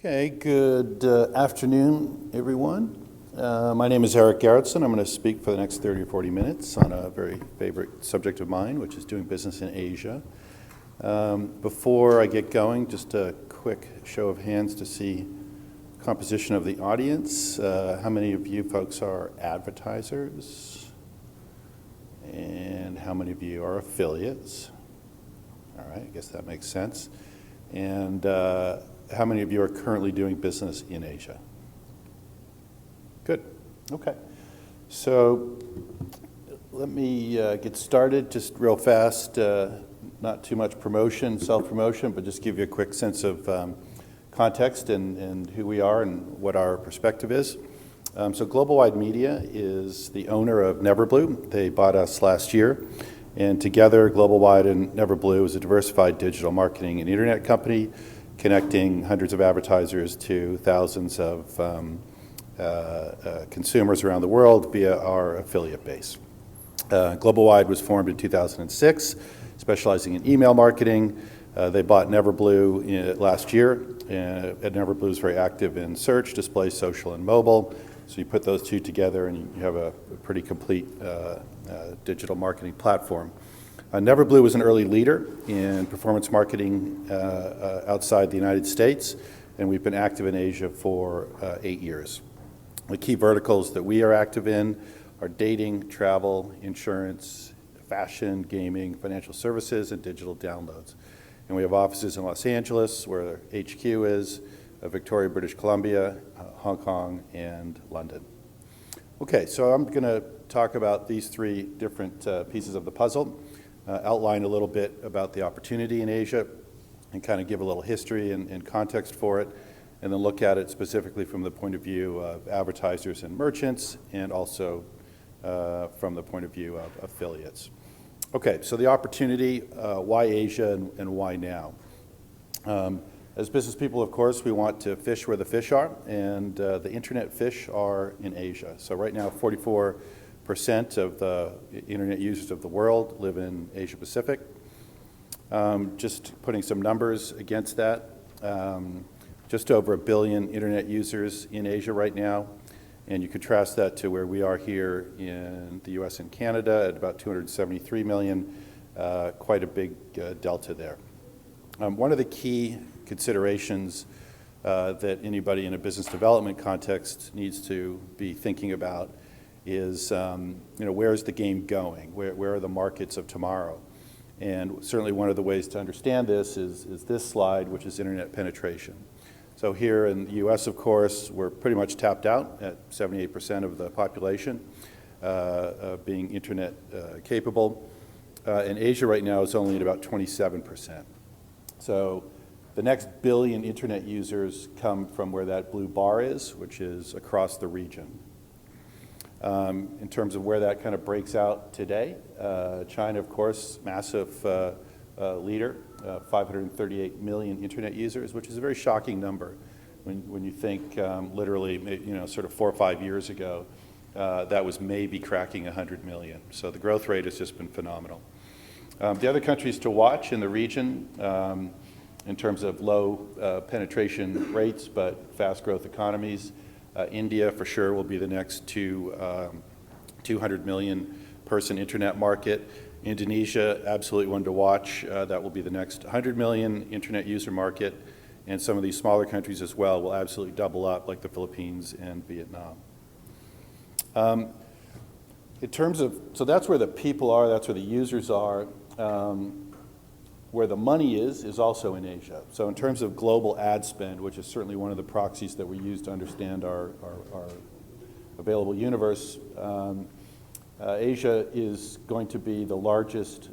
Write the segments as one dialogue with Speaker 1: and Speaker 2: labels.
Speaker 1: Okay, good afternoon, everyone. My name is Gerritsen. I'm going to speak for the next 30 or 40 minutes on a very favorite subject of mine, which is doing business in Asia. Before I get going, just a quick show of hands to see composition of the audience. How many of you folks are advertisers? And how many of you are affiliates? All right, I guess that makes sense. And how many of you are currently doing business in Asia? Good. Okay. So let me get started just real fast. Not too much promotion, self-promotion, but just give you a quick sense of context and who we are and what our perspective is. So Global Wide Media is the owner of Neverblue. They bought us last year. And together, Global Wide and Neverblue is a diversified digital marketing and internet company connecting hundreds of advertisers to thousands of consumers around the world via our affiliate base. Global Wide was formed in 2006, specializing in email marketing. They bought Neverblue last year, and Neverblue is very active in search, display, social, and mobile. So you put those two together and you have a pretty complete digital marketing platform. Neverblue was an early leader in performance marketing outside the United States, and we've been active in Asia for 8 years. The key verticals that we are active in are dating, travel, insurance, fashion, gaming, financial services, and digital downloads. And we have offices in Los Angeles, where HQ is, Victoria, British Columbia, Hong Kong, and London. Okay, so I'm going to talk about these three different pieces of the puzzle, outline a little bit about the opportunity in Asia, and kind of give a little history and context for it, and then look at it specifically from the point of view of advertisers and merchants, and also from the point of view of affiliates. Okay, so the opportunity, why Asia and why now? As business people, of course, we want to fish where the fish are, and the internet fish are in Asia. So right now, 44% of the internet users of the world live in Asia Pacific. Just putting some numbers against that, just over 1 billion internet users in Asia right now, and you contrast that to where we are here in the US and Canada at about 273 million, quite a big delta there. One of the key considerations that anybody in a business development context needs to be thinking about is, where's the game going? Where are the markets of tomorrow? And certainly one of the ways to understand this is this slide, which is internet penetration. So here in the US, of course, we're pretty much tapped out at 78% of the population being internet capable. In Asia right now, it's only at about 27%. So the next billion internet users come from where that blue bar is, which is across the region. In terms of where that kind of breaks out today, China, of course, massive leader, 538 million internet users, which is a very shocking number when you think literally, sort of 4 or 5 years ago, that was maybe cracking 100 million. So the growth rate has just been phenomenal. The other countries to watch in the region, in terms of low penetration rates but fast growth economies, India for sure will be the next 200 million person internet market. Indonesia, absolutely one to watch. That will be the next 100 million internet user market. And some of these smaller countries as well will absolutely double up, like the Philippines and Vietnam. In terms of, so that's where the people are, that's where the users are. Where the money is also in Asia. So in terms of global ad spend, which is certainly one of the proxies that we use to understand our available universe, Asia is going to be the largest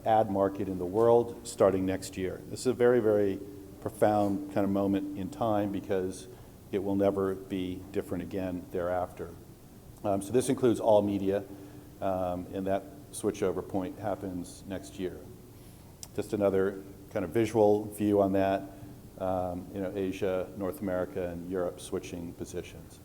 Speaker 1: ad market in the world starting next year. This is a very, very profound kind of moment in time because it will never be different again thereafter. So this includes all media, and that switchover point happens next year. Just another kind of visual view on that, Asia, North America, and Europe switching positions.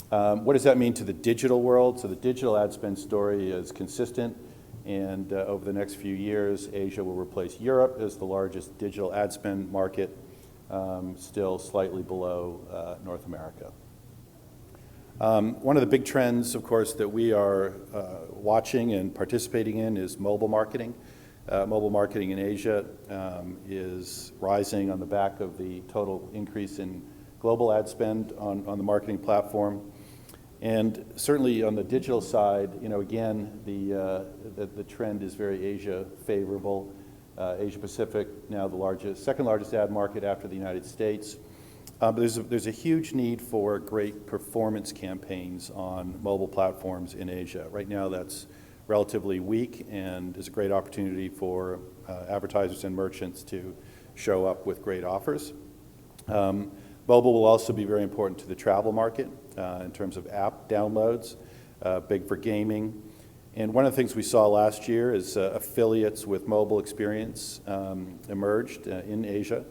Speaker 1: What does that mean to the digital world? So the digital ad spend story is consistent, and over the next few years, Asia will replace Europe as the largest digital ad spend market. still slightly below North America. One of the big trends, of course, that we are watching and participating in is mobile marketing. Mobile marketing in Asia is rising on the back of the total increase in global ad spend on the marketing platform. And certainly on the digital side, again, the trend is very Asia favorable. Asia Pacific now the second largest ad market after the United States. But there's a huge need for great performance campaigns on mobile platforms in Asia. Right now that's relatively weak, and is a great opportunity for advertisers and merchants to show up with great offers. Mobile will also be very important to the travel market in terms of app downloads, big for gaming. And one of the things we saw last year is affiliates with mobile experience emerged in Asia.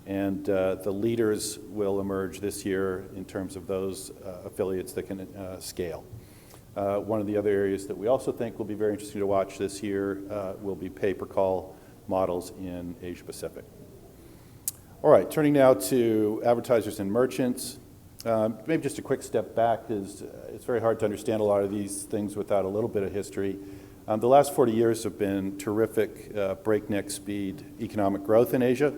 Speaker 1: And the leaders will emerge this year in terms of those affiliates that can scale. One of the other areas that we also think will be very interesting to watch this year will be pay-per-call models in Asia Pacific. All right, turning now to advertisers and merchants. Maybe just a quick step back, because it's very hard to understand a lot of these things without a little bit of history. The last 40 years have been terrific breakneck speed economic growth in Asia.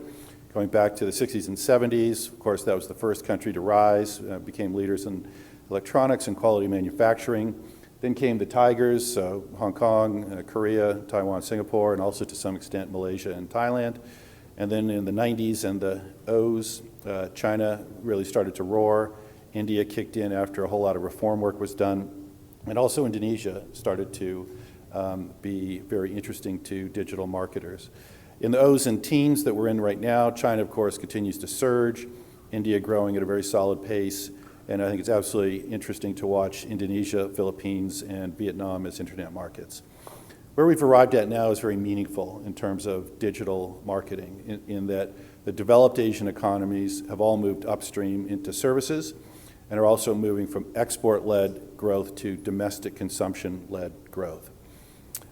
Speaker 1: Going back to the 60s and 70s, of course, that was the first country to rise, became leaders in electronics and quality manufacturing. Then came the tigers, so Hong Kong, Korea, Taiwan, Singapore, and also to some extent Malaysia and Thailand. And then in the 90s and the O's, China really started to roar. India kicked in after a whole lot of reform work was done. And also Indonesia started to be very interesting to digital marketers. In the O's and teens that we're in right now, China, of course, continues to surge. India growing at a very solid pace. And I think it's absolutely interesting to watch Indonesia, Philippines, and Vietnam as internet markets. Where we've arrived at now is very meaningful in terms of digital marketing, in that the developed Asian economies have all moved upstream into services and are also moving from export-led growth to domestic consumption-led growth.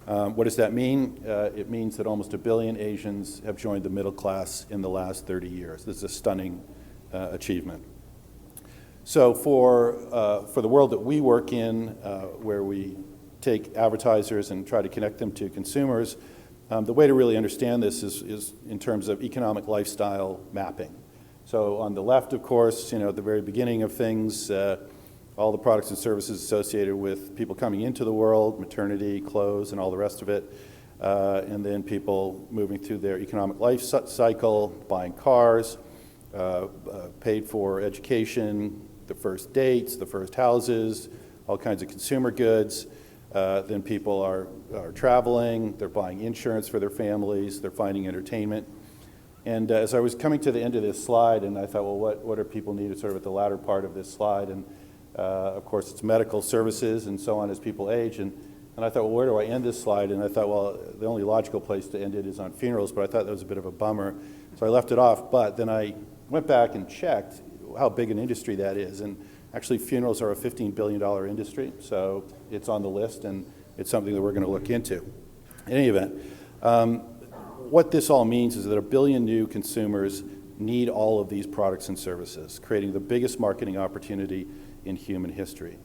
Speaker 1: What does that mean? It means that almost 1 billion Asians have joined the middle class in the last 30 years. This is a stunning achievement. So for the world that we work in, where we take advertisers and try to connect them to consumers, the way to really understand this is in terms of economic lifestyle mapping. So on the left, of course, at the very beginning of things, all the products and services associated with people coming into the world, maternity, clothes, and all the rest of it. And then people moving through their economic life cycle, buying cars, paid for education, the first dates, the first houses, all kinds of consumer goods. Then people are traveling, they're buying insurance for their families, they're finding entertainment. And as I was coming to the end of this slide, and I thought, well, what do people need sort of at the latter part of this slide? And of course, it's medical services and so on as people age. And I thought, well, where do I end this slide? And I thought, well, the only logical place to end it is on funerals, but I thought that was a bit of a bummer. So I left it off, but then I went back and checked how big an industry that is. And actually, funerals are a $15 billion industry, so it's on the list, and it's something that we're going to look into. In any event, what this all means is that 1 billion new consumers need all of these products and services, creating the biggest marketing opportunity in human history.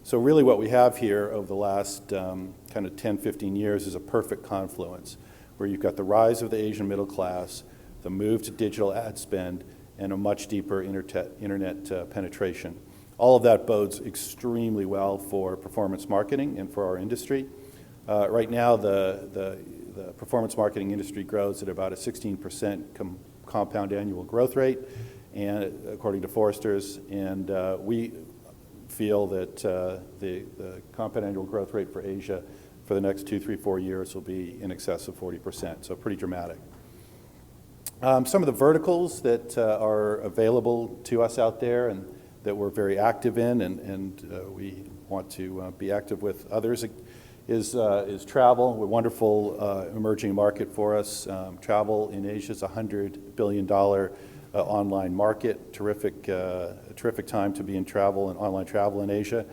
Speaker 1: So really what we have here over the last kind of 10, 15 years is a perfect confluence, where you've got the rise of the Asian middle class, the move to digital ad spend, and a much deeper internet penetration. All of that bodes extremely well for performance marketing and for our industry. Right now, the performance marketing industry grows at about a 16% compound annual growth rate, and according to Forrester's, and we feel that the compound annual growth rate for Asia for the next 2, 3, 4 years will be in excess of 40%, so pretty dramatic. Some of the verticals that are available to us out there and that we're very active in, and we want to be active with others, is travel, a wonderful emerging market for us. Travel in Asia is a $100 billion online market. Terrific time to be in travel and online travel in Asia.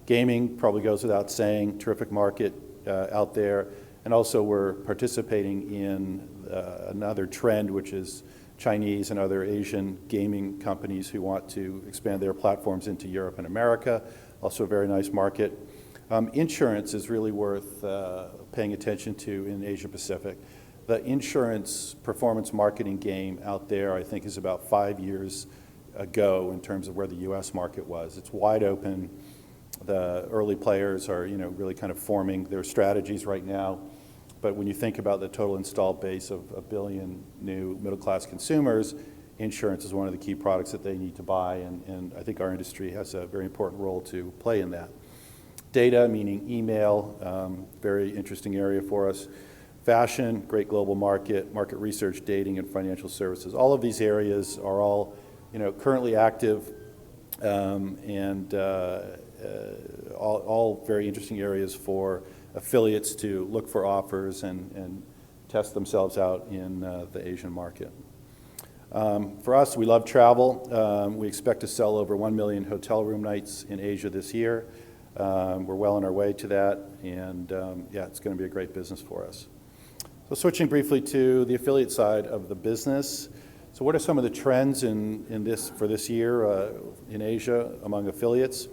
Speaker 1: Gaming probably goes without saying, terrific market out there. And also we're participating in another trend, which is Chinese and other Asian gaming companies who want to expand their platforms into Europe and America. Also a very nice market. Insurance is really worth paying attention to in Asia Pacific. The insurance performance marketing game out there, I think, is about 5 years ago in terms of where the US market was. It's wide open. The early players are, really kind of forming their strategies right now. But when you think about the total installed base of 1 billion new middle-class consumers, insurance is one of the key products that they need to buy, and I think our industry has a very important role to play in that. Data, meaning email, very interesting area for us. Fashion, great global market, market research, dating, and financial services. All of these areas are all, currently active, and all very interesting areas for affiliates to look for offers and test themselves out in the Asian market. For us, we love travel. We expect to sell over 1 million hotel room nights in Asia this year. We're well on our way to that, and it's going to be a great business for us. So switching briefly to the affiliate side of the business. So what are some of the trends for this year in Asia among affiliates?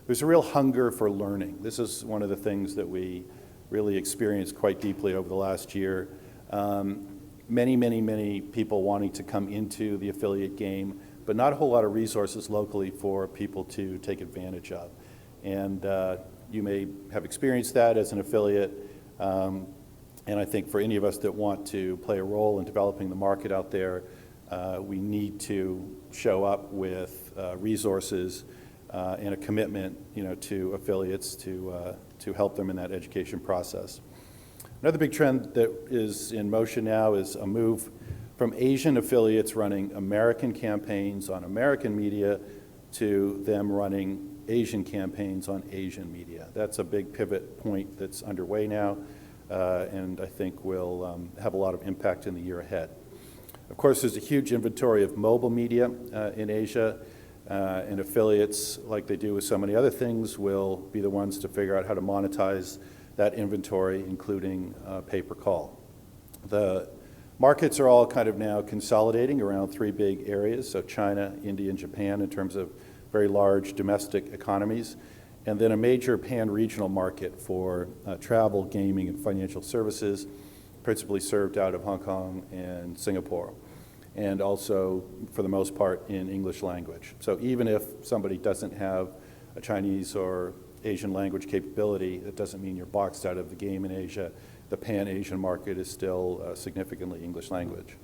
Speaker 1: There's a real hunger for learning. This is one of the things that we really experienced quite deeply over the last year. Many people wanting to come into the affiliate game, but not a whole lot of resources locally for people to take advantage of. And you may have experienced that as an affiliate. And I think for any of us that want to play a role in developing the market out there, we need to show up with resources and a commitment, to affiliates to help them in that education process. Another big trend that is in motion now is a move from Asian affiliates running American campaigns on American media to them running Asian campaigns on Asian media. That's a big pivot point that's underway now, and I think will have a lot of impact in the year ahead. Of course, there's a huge inventory of mobile media in Asia, and affiliates, like they do with so many other things, will be the ones to figure out how to monetize that inventory, including pay-per-call. The markets are all kind of now consolidating around 3 big areas, so China, India, and Japan in terms of very large domestic economies, and then a major pan-regional market for travel, gaming, and financial services, principally served out of Hong Kong and Singapore, and also, for the most part, in English language. So even if somebody doesn't have a Chinese or Asian language capability, that doesn't mean you're boxed out of the game in Asia. The pan-Asian market is still significantly English language.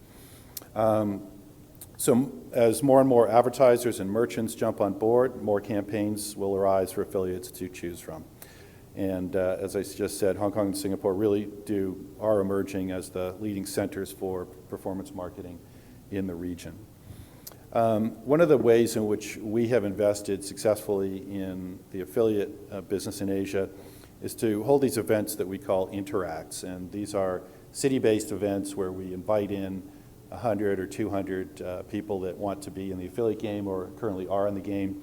Speaker 1: So as more and more advertisers and merchants jump on board, more campaigns will arise for affiliates to choose from. And as I just said, Hong Kong and Singapore really are emerging as the leading centers for performance marketing in the region. One of the ways in which we have invested successfully in the affiliate business in Asia is to hold these events that we call interacts. And these are city-based events where we invite in 100 or 200 people that want to be in the affiliate game or currently are in the game,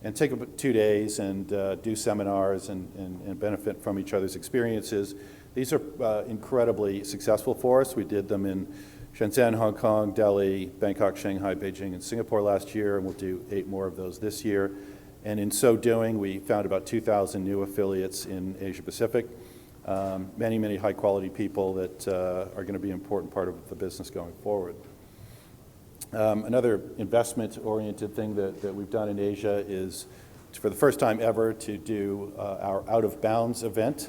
Speaker 1: and take about 2 days and do seminars and benefit from each other's experiences. These are incredibly successful for us. We did them in Shenzhen, Hong Kong, Delhi, Bangkok, Shanghai, Beijing, and Singapore last year, and we'll do 8 more of those this year. And in so doing, we found about 2,000 new affiliates in Asia Pacific. Many high-quality people that are going to be an important part of the business going forward. Another investment-oriented thing that we've done in Asia is, for the first time ever, to do our Out of Bounds event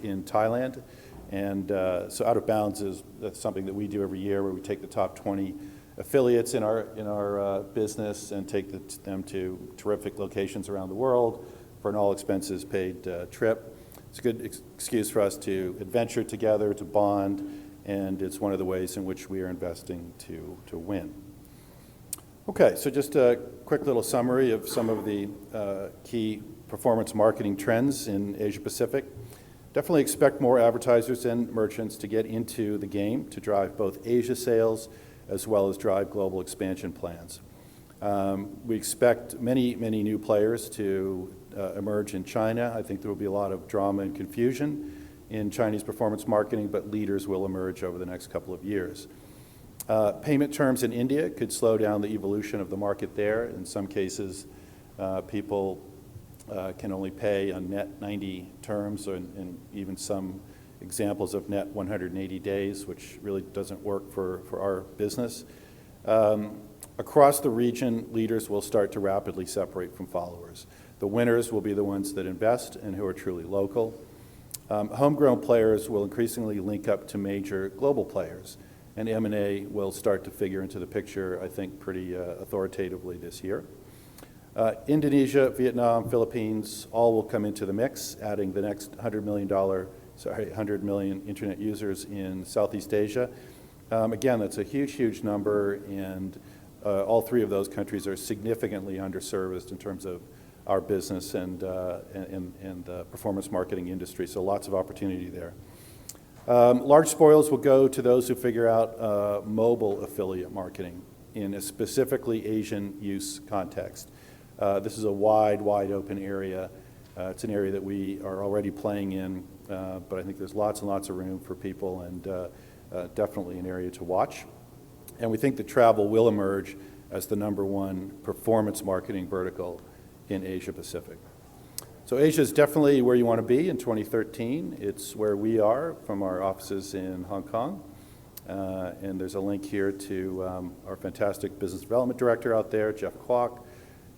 Speaker 1: in Thailand. And so Out of Bounds that's something that we do every year, where we take the top 20 affiliates in our business and take them to terrific locations around the world for an all-expenses-paid trip. It's a good excuse for us to adventure together, to bond, and it's one of the ways in which we are investing to win. Okay, so just a quick little summary of some of the key performance marketing trends in Asia Pacific. Definitely expect more advertisers and merchants to get into the game to drive both Asia sales as well as drive global expansion plans. We expect many new players to emerge in China. I think there will be a lot of drama and confusion in Chinese performance marketing, but leaders will emerge over the next couple of years. Payment terms in India could slow down the evolution of the market there. In some cases, people can only pay on net 90 terms, and even some examples of net 180 days, which really doesn't work for our business. Across the region, leaders will start to rapidly separate from followers. The winners will be the ones that invest and who are truly local. Homegrown players will increasingly link up to major global players, and M&A will start to figure into the picture, I think, pretty authoritatively this year. Indonesia, Vietnam, Philippines, all will come into the mix, adding the next $100 million internet users in Southeast Asia. Again, that's a huge, huge number, and all three of those countries are significantly underserviced in terms of our business and the performance marketing industry, so lots of opportunity there. Large spoils will go to those who figure out mobile affiliate marketing in a specifically Asian use context. This is a wide open area. It's an area that we are already playing in, but I think there's lots and lots of room for people, and definitely an area to watch. And we think that travel will emerge as the #1 performance marketing vertical in Asia Pacific. So Asia is definitely where you want to be in 2013. It's where we are from our offices in Hong Kong. And there's a link here to our fantastic business development director out there, Jeff Kwok.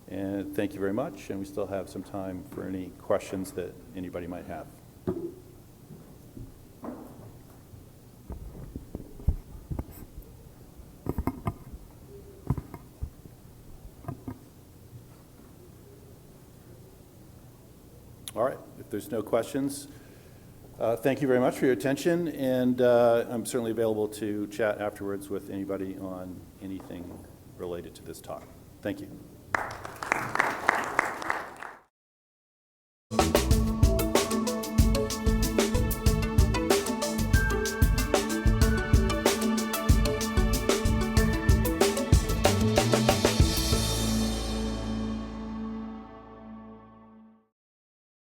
Speaker 1: And thank you very much. And we still have some time for any questions that anybody might have. All right, if there's no questions, thank you very much for your attention, and I'm certainly available to chat afterwards with anybody on anything related to this talk. Thank you.